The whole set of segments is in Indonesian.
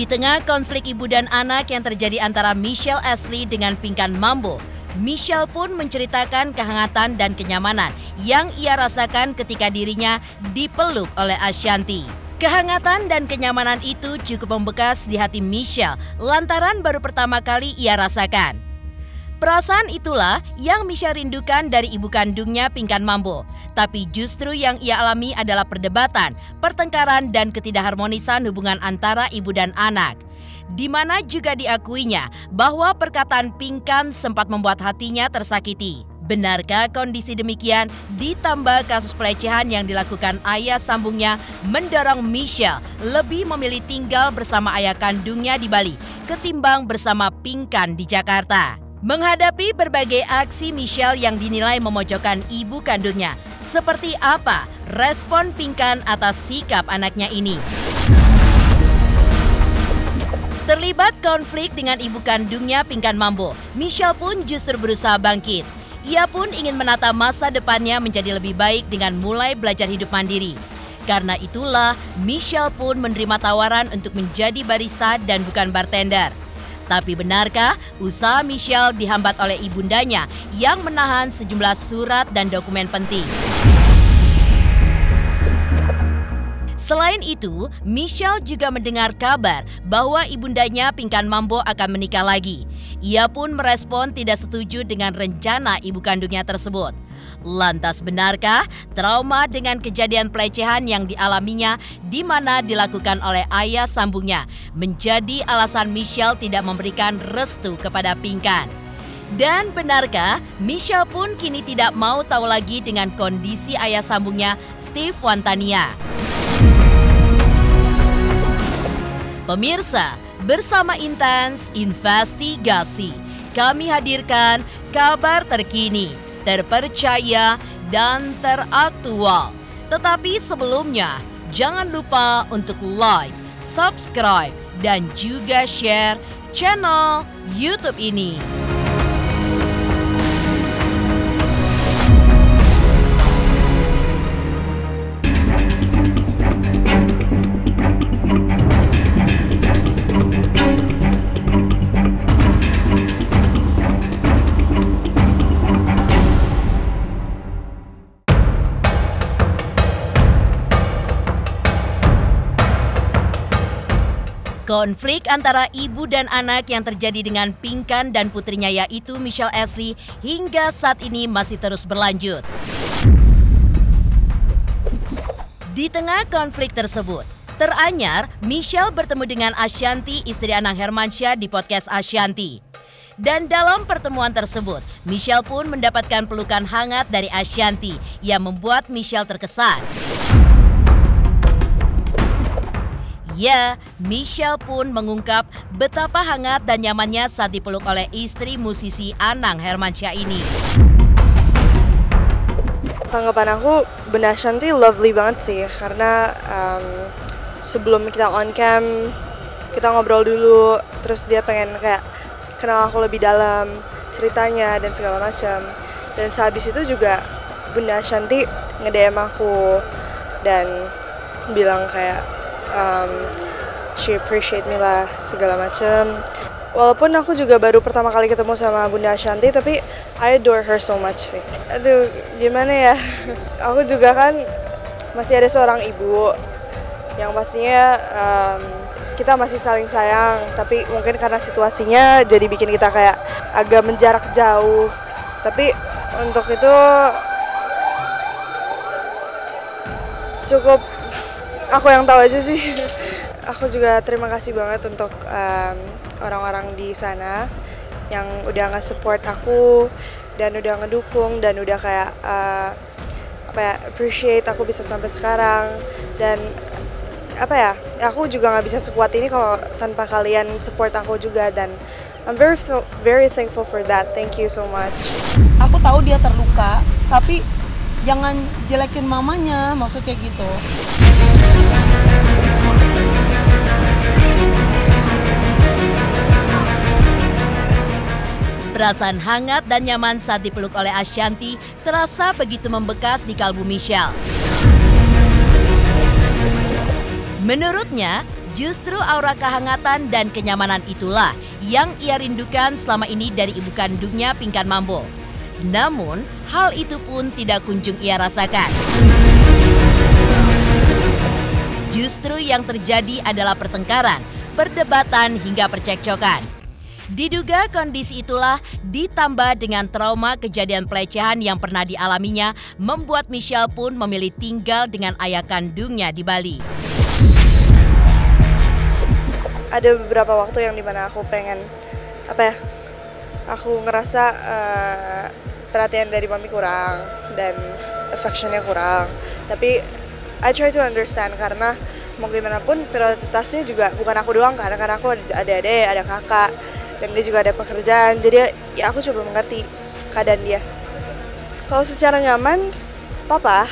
tengah konflik ibu dan anak yang terjadi antara Michelle Ashley dengan Pinkan Mambo, Michelle pun menceritakan kehangatan dan kenyamanan yang ia rasakan ketika dirinya dipeluk oleh Ashanty. Kehangatan dan kenyamanan itu cukup membekas di hati Michelle lantaran baru pertama kali ia rasakan. Perasaan itulah yang Michelle rindukan dari ibu kandungnya Pinkan Mambo. Tapi justru yang ia alami adalah perdebatan, pertengkaran, dan ketidakharmonisan hubungan antara ibu dan anak. Di mana juga diakuinya bahwa perkataan Pinkan sempat membuat hatinya tersakiti. Benarkah kondisi demikian? Ditambah kasus pelecehan yang dilakukan ayah sambungnya mendorong Michelle lebih memilih tinggal bersama ayah kandungnya di Bali ketimbang bersama Pinkan di Jakarta. Menghadapi berbagai aksi Michelle yang dinilai memojokkan ibu kandungnya, seperti apa respon Pinkan atas sikap anaknya ini? Terlibat konflik dengan ibu kandungnya Pinkan Mambo, Michelle pun justru berusaha bangkit. Ia pun ingin menata masa depannya menjadi lebih baik dengan mulai belajar hidup mandiri. Karena itulah, Michelle pun menerima tawaran untuk menjadi barista dan bukan bartender. Tapi benarkah usaha Michelle dihambat oleh ibundanya yang menahan sejumlah surat dan dokumen penting? Selain itu, Michelle juga mendengar kabar bahwa ibundanya Pinkan Mambo akan menikah lagi. Ia pun merespon tidak setuju dengan rencana ibu kandungnya tersebut. Lantas benarkah trauma dengan kejadian pelecehan yang dialaminya di mana dilakukan oleh ayah sambungnya menjadi alasan Michelle tidak memberikan restu kepada Pinkan? Dan benarkah Michelle pun kini tidak mau tahu lagi dengan kondisi ayah sambungnya Steve Wantania? Pemirsa, bersama Intens Investigasi, kami hadirkan kabar terkini, terpercaya, dan teraktual. Tetapi sebelumnya, jangan lupa untuk like, subscribe, dan juga share channel YouTube ini. Konflik antara ibu dan anak yang terjadi dengan Pinkan dan putrinya yaitu Michelle Ashley hingga saat ini masih terus berlanjut. Di tengah konflik tersebut, teranyar Michelle bertemu dengan Ashanty, istri Anang Hermansyah di podcast Ashanty. Dan dalam pertemuan tersebut, Michelle pun mendapatkan pelukan hangat dari Ashanty yang membuat Michelle terkesan. Ya, Michelle pun mengungkap betapa hangat dan nyamannya saat dipeluk oleh istri musisi Anang Hermansyah ini. Tanggapan aku, Bunda Ashanty lovely banget sih, karena sebelum kita on cam, kita ngobrol dulu, terus dia pengen kayak kenal aku lebih dalam, ceritanya dan segala macam. Dan sehabis itu juga Bunda Ashanty nge-DM aku dan bilang kayak she appreciate me lah segala macem. Walaupun aku juga baru pertama kali ketemu sama Bunda Ashanty, tapi I adore her so much sih. Aduh, gimana ya? Aku juga kan masih ada seorang ibu yang pastinya kita masih saling sayang, tapi mungkin karena situasinya jadi bikin kita kayak agak menjarak jauh. Tapi untuk itu cukup aku yang tahu aja sih. Aku juga terima kasih banget untuk orang-orang di sana yang udah nge-support aku dan udah ngedukung dan udah kayak appreciate aku bisa sampai sekarang. Dan aku juga nggak bisa sekuat ini kalau tanpa kalian support aku juga, dan I'm very thankful for that. Thank you so much. Aku tahu dia terluka, tapi jangan jelekin mamanya, maksudnya gitu. Perasaan hangat dan nyaman saat dipeluk oleh Ashanty terasa begitu membekas di kalbu Michelle. Menurutnya, Justru aura kehangatan dan kenyamanan itulah yang ia rindukan selama ini dari ibu kandungnya Pinkan Mambo. Namun, hal itu pun tidak kunjung ia rasakan. Justru yang terjadi adalah pertengkaran, perdebatan hingga percekcokan. Diduga kondisi itulah ditambah dengan trauma kejadian pelecehan yang pernah dialaminya membuat Michelle pun memilih tinggal dengan ayah kandungnya di Bali. Ada beberapa waktu yang dimana aku pengen, aku ngerasa perhatian dari mami kurang dan affectionnya kurang. Tapi I try to understand karena mau gimana pun prioritasnya juga bukan aku doang karena aku ada adik, ada kakak, dan dia juga ada pekerjaan. Jadi ya aku coba mengerti keadaan dia. Kalau secara nyaman, papa.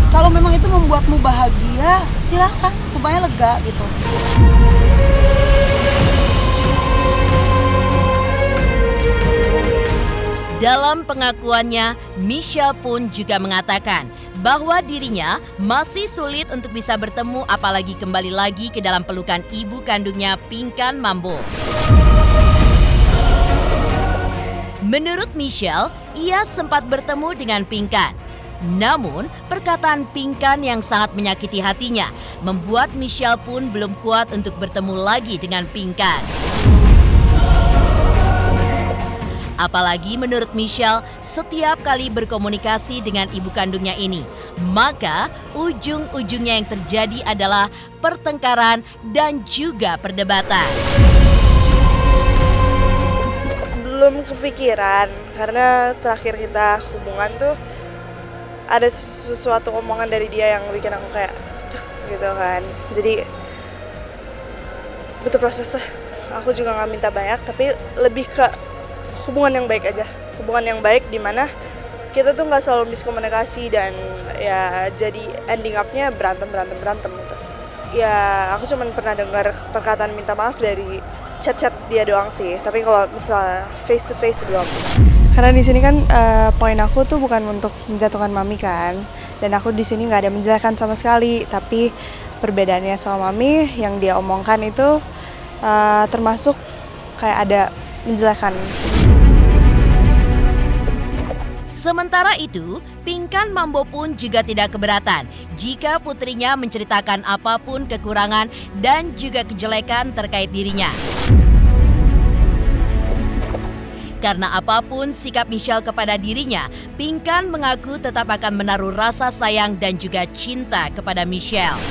Kalau memang itu membuatmu bahagia, silakan supaya lega gitu. Dalam pengakuannya, Michelle pun juga mengatakan bahwa dirinya masih sulit untuk bisa bertemu apalagi kembali lagi ke dalam pelukan ibu kandungnya Pinkan Mambo. Menurut Michelle, ia sempat bertemu dengan Pinkan. Namun, perkataan Pinkan yang sangat menyakiti hatinya membuat Michelle pun belum kuat untuk bertemu lagi dengan Pinkan. Apalagi menurut Michelle, setiap kali berkomunikasi dengan ibu kandungnya ini, maka ujung-ujungnya yang terjadi adalah pertengkaran dan juga perdebatan. Belum kepikiran, karena terakhir kita hubungan tuh ada sesuatu omongan dari dia yang bikin aku kayak cek gitu kan. Jadi butuh proses lah. Aku juga gak minta banyak, tapi lebih ke hubungan yang baik aja. Hubungan yang baik dimana kita tuh gak selalu miskomunikasi dan ya jadi ending up-nya berantem gitu. Ya aku cuma pernah dengar perkataan minta maaf dari chat-chat dia doang sih. Tapi kalau misalnya face to face belum. Karena di sini kan poin aku tuh bukan untuk menjatuhkan mami kan. Dan aku di sini nggak ada menjelaskan sama sekali. Tapi perbedaannya sama mami yang dia omongkan itu termasuk kayak ada menjelaskan. Sementara itu, Pinkan Mambo pun juga tidak keberatan jika putrinya menceritakan apapun kekurangan dan juga kejelekan terkait dirinya. Karena apapun sikap Michelle kepada dirinya, Pinkan mengaku tetap akan menaruh rasa sayang dan juga cinta kepada Michelle.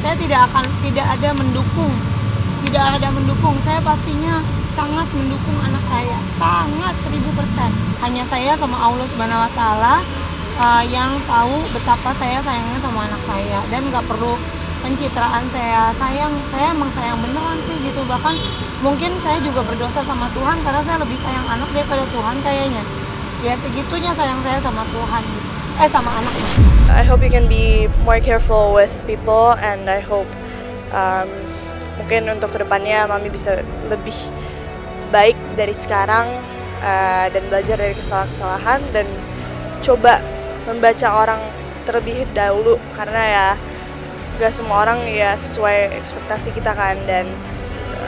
Saya tidak ada mendukung. Saya pastinya sangat mendukung anak saya, sangat 1000%. Hanya saya sama Allah Subhanahu Wa Taala yang tahu betapa saya sayangnya sama anak saya dan nggak perlu pencitraan saya emang sayang beneran sih gitu. Bahkan mungkin saya juga berdosa sama Tuhan karena saya lebih sayang anak daripada Tuhan kayaknya. Ya segitunya sayang saya sama Tuhan gitu. Sama anak. I hope you can be more careful with people and I hope mungkin untuk kedepannya mami bisa lebih baik dari sekarang dan belajar dari kesalahan dan coba membaca orang terlebih dahulu karena ya gak semua orang ya sesuai ekspektasi kita kan. Dan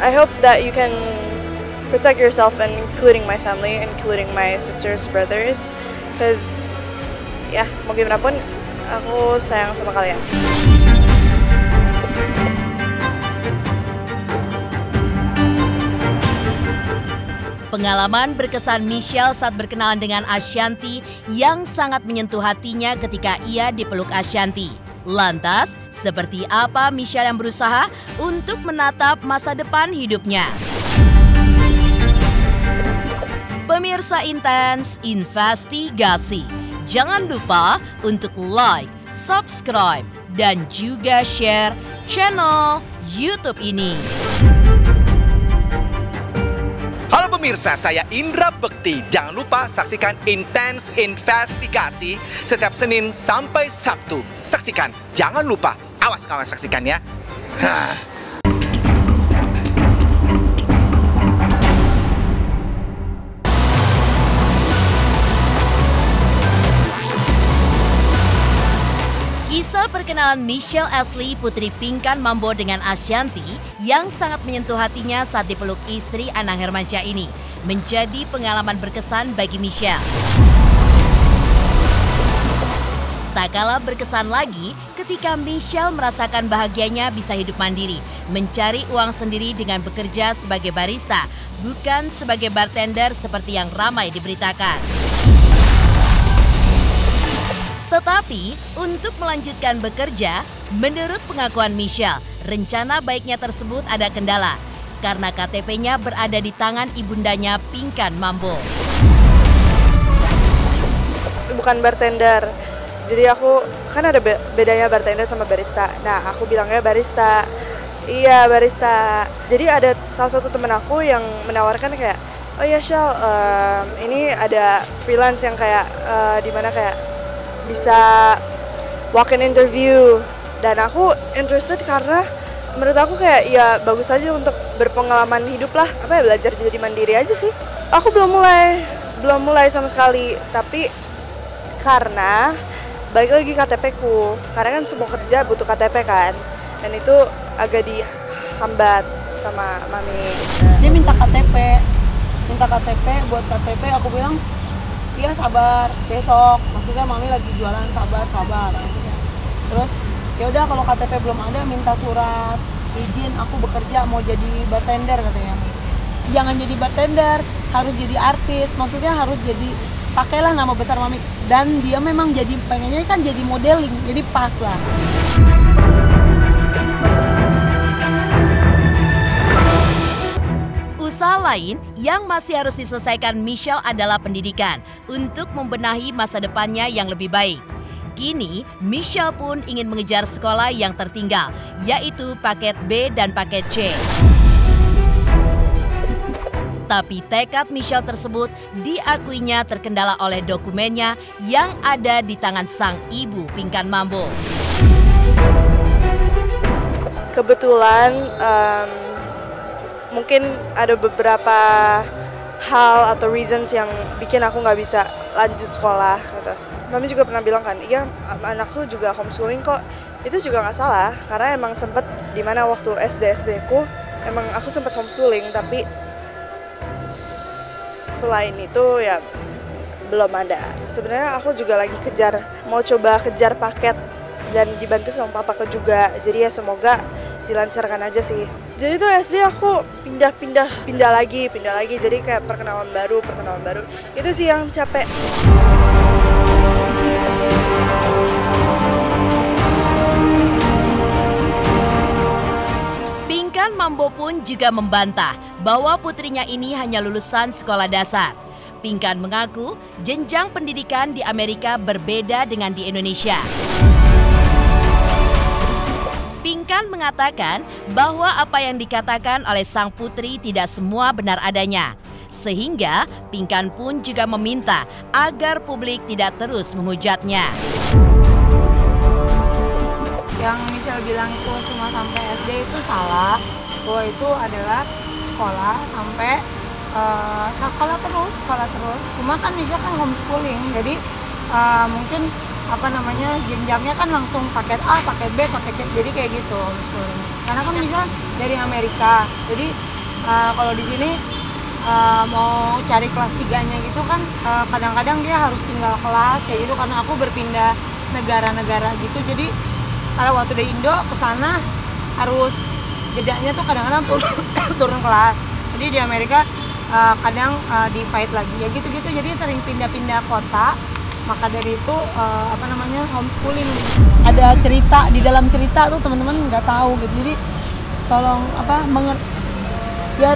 I hope that you can protect yourself and including my family, including my sisters, brothers, because ya mau gimana pun aku sayang sama kalian. Pengalaman berkesan Michelle saat berkenalan dengan Ashanti yang sangat menyentuh hatinya ketika ia dipeluk Ashanti. Lantas, seperti apa Michelle yang berusaha untuk menatap masa depan hidupnya? Pemirsa Intens Investigasi, jangan lupa untuk like, subscribe, dan juga share channel YouTube ini. Halo pemirsa, saya Indra Bekti. Jangan lupa saksikan Intens Investigasi setiap Senin sampai Sabtu. Saksikan, jangan lupa. Awas kawan saksikan ya. Kisah perkenalan Michelle Ashley, putri Pinkan Mambo dengan Ashanty yang sangat menyentuh hatinya saat dipeluk istri Anang Hermansyah ini menjadi pengalaman berkesan bagi Michelle. Tak kalah berkesan lagi ketika Michelle merasakan bahagianya bisa hidup mandiri, mencari uang sendiri dengan bekerja sebagai barista, bukan sebagai bartender seperti yang ramai diberitakan. Tetapi untuk melanjutkan bekerja, menurut pengakuan Michelle, rencana baiknya tersebut ada kendala karena KTP-nya berada di tangan ibundanya Pinkan Mambo. Bukan bartender. Jadi aku, kan ada bedanya bartender sama barista. Nah, aku bilangnya barista. Iya, barista. Jadi ada salah satu temen aku yang menawarkan kayak, oh ya Shell, ini ada freelance yang kayak, dimana kayak bisa walk-in interview. Dan aku interested karena menurut aku kayak, ya bagus aja untuk berpengalaman hidup lah. Apa ya, belajar jadi mandiri aja sih. Aku belum mulai sama sekali. Tapi karena balik lagi KTP-ku, karena kan semua kerja butuh KTP kan, dan itu agak dihambat sama mami. Dia minta KTP buat KTP, aku bilang iya sabar besok, maksudnya mami lagi jualan, sabar maksudnya. Terus ya udah kalau KTP belum ada minta surat izin aku bekerja mau jadi bartender katanya. Jangan jadi bartender, harus jadi artis, maksudnya harus jadi pakailah nama besar mami. Dan dia memang jadi pengennya kan jadi modeling, jadi pas lah. Usaha lain yang masih harus diselesaikan Michelle adalah pendidikan untuk membenahi masa depannya yang lebih baik. Kini, Michelle pun ingin mengejar sekolah yang tertinggal, yaitu paket B dan paket C. Tapi tekad Michelle tersebut diakuinya terkendala oleh dokumennya yang ada di tangan sang ibu Pinkan Mambo. Kebetulan mungkin ada beberapa hal atau reasons yang bikin aku nggak bisa lanjut sekolah gitu. Mami juga pernah bilang kan, iya anakku juga homeschooling kok. Itu juga nggak salah karena emang sempet dimana waktu SD ku emang aku sempet homeschooling, tapi selain itu ya belum ada. Sebenarnya aku juga lagi mau coba kejar paket dan dibantu sama papaku juga. Jadi ya semoga dilancarkan aja sih. Jadi tuh SD aku pindah lagi. Jadi kayak perkenalan baru. Itu sih yang capek. Pinkan Mambo pun juga membantah bahwa putrinya ini hanya lulusan sekolah dasar. Pinkan mengaku jenjang pendidikan di Amerika berbeda dengan di Indonesia. Pinkan mengatakan bahwa apa yang dikatakan oleh sang putri tidak semua benar adanya. Sehingga Pinkan pun juga meminta agar publik tidak terus menghujatnya. Yang Michelle bilang itu cuma sampai SD itu salah, bahwa itu adalah sekolah sampai sekolah terus. Cuma kan Michelle kan homeschooling, jadi mungkin jenjangnya kan langsung paket A, paket B, paket C, jadi kayak gitu homeschooling. Karena kan Michelle dari Amerika, jadi kalau di sini mau cari kelas 3-nya gitu kan kadang-kadang dia harus tinggal kelas kayak gitu karena aku berpindah negara-negara gitu. Jadi kalau waktu dari Indo ke sana harus jedanya tuh kadang-kadang turun kelas. Jadi di Amerika kadang di fight lagi ya gitu-gitu. Jadi sering pindah-pindah kota. Maka dari itu homeschooling. Ada cerita di dalam cerita tuh teman-teman nggak tahu gitu. Jadi tolong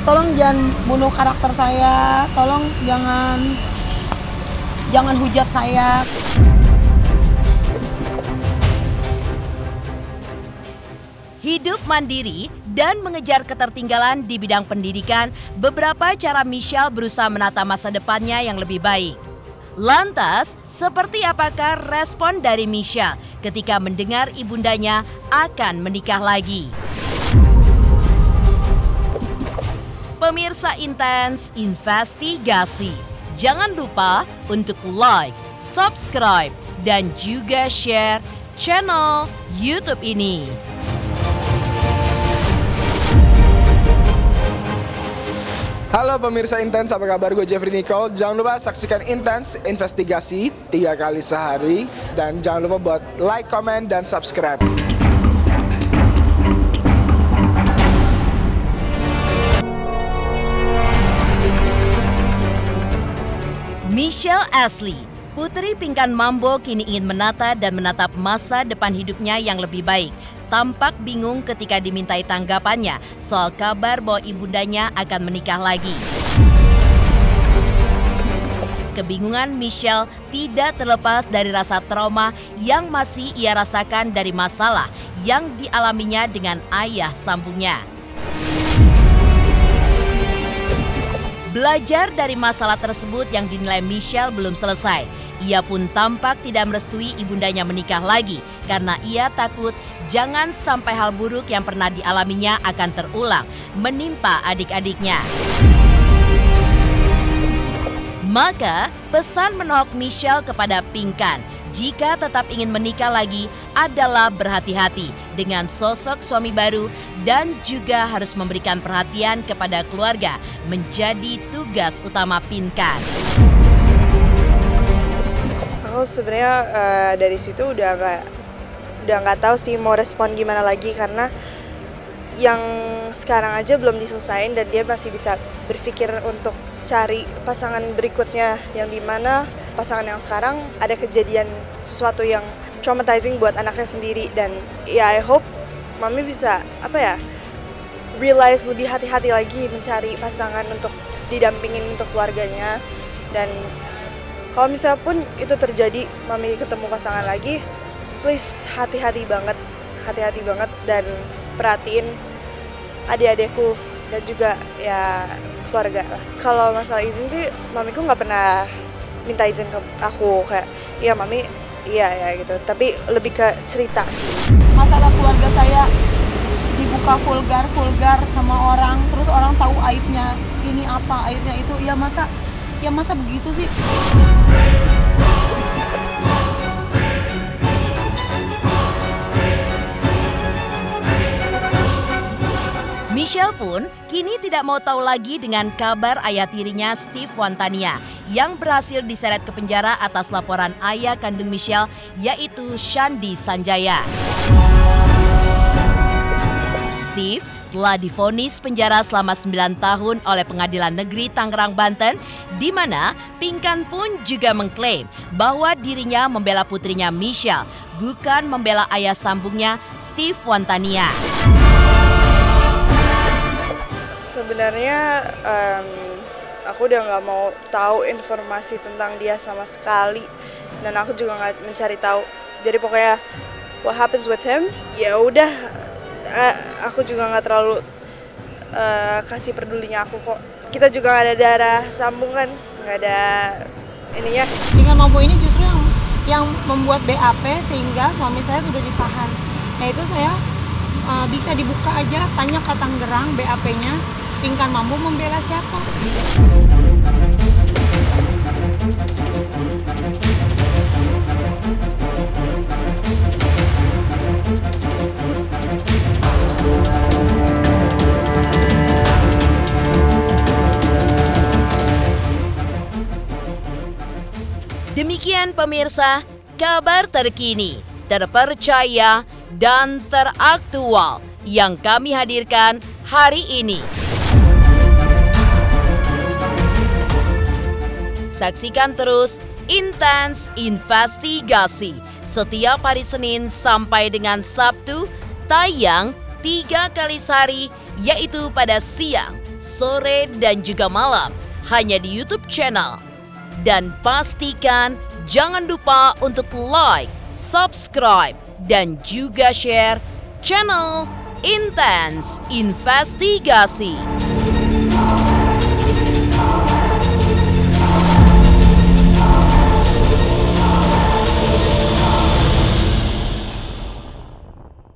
tolong jangan bunuh karakter saya. Tolong jangan hujat saya. Hidup mandiri dan mengejar ketertinggalan di bidang pendidikan, beberapa cara Michelle berusaha menata masa depannya yang lebih baik. Lantas, seperti apakah respon dari Michelle ketika mendengar ibundanya akan menikah lagi? Pemirsa Intens Investigasi, jangan lupa untuk like, subscribe, dan juga share channel YouTube ini. Halo pemirsa Intens, apa kabar? Gue Jeffrey Nicole. Jangan lupa saksikan Intens Investigasi 3 kali sehari. Dan jangan lupa buat like, comment, dan subscribe. Michelle Ashley, putri pingkan Mambo, kini ingin menata dan menatap masa depan hidupnya yang lebih baik. Tampak bingung ketika dimintai tanggapannya soal kabar bahwa ibundanya akan menikah lagi. Kebingungan Michelle tidak terlepas dari rasa trauma yang masih ia rasakan dari masalah yang dialaminya dengan ayah sambungnya. Belajar dari masalah tersebut yang dinilai Michelle belum selesai. Ia pun tampak tidak merestui ibundanya menikah lagi karena ia takut jangan sampai hal buruk yang pernah dialaminya akan terulang menimpa adik-adiknya. Maka pesan menohok Michelle kepada Pinkan jika tetap ingin menikah lagi adalah berhati-hati dengan sosok suami baru dan juga harus memberikan perhatian kepada keluarga menjadi tugas utama Pinkan. Aku sebenarnya dari situ udah nggak tahu sih mau respon gimana lagi, karena yang sekarang aja belum diselesain dan dia masih bisa berpikir untuk cari pasangan berikutnya, yang dimana pasangan yang sekarang ada kejadian sesuatu yang traumatizing buat anaknya sendiri. Dan ya I hope mami bisa realize lebih hati-hati lagi mencari pasangan untuk didampingin untuk keluarganya. Dan kalau misalnya pun itu terjadi, mami ketemu pasangan lagi, please hati-hati banget dan perhatiin adik-adikku dan juga ya keluarga lah. Kalau masalah izin sih, mamiku nggak pernah minta izin ke aku, kayak iya mami, iya ya gitu. Tapi lebih ke cerita sih. Masalah keluarga saya dibuka vulgar sama orang, terus orang tahu aibnya ini apa, aibnya itu, ya masa begitu sih. Michelle pun kini tidak mau tahu lagi dengan kabar ayah tirinya Steve Wantania yang berhasil diseret ke penjara atas laporan ayah kandung Michelle, yaitu Shandy Sanjaya. Steve telah divonis penjara selama 9 tahun oleh Pengadilan Negeri Tangerang, Banten, di mana Pinkan pun juga mengklaim bahwa dirinya membela putrinya Michelle, bukan membela ayah sambungnya Steve Wantania. Sebenarnya aku udah nggak mau tahu informasi tentang dia sama sekali, dan aku juga nggak mencari tahu. Jadi pokoknya what happens with him, ya udah, aku juga nggak terlalu kasih pedulinya aku kok. Kita juga nggak ada darah sambung kan, nggak ada ininya. Pinkan Mambo ini justru yang membuat BAP sehingga suami saya sudah ditahan. Nah itu saya bisa dibuka aja, tanya ke Tangerang BAP-nya. Pinkan Mambo membela siapa? Demikian pemirsa, kabar terkini, terpercaya, dan teraktual yang kami hadirkan hari ini. Saksikan terus Intens Investigasi setiap hari Senin sampai dengan Sabtu, tayang 3 kali sehari, yaitu pada siang, sore, dan juga malam, hanya di YouTube channel. Dan pastikan jangan lupa untuk like, subscribe, dan juga share channel Intens Investigasi.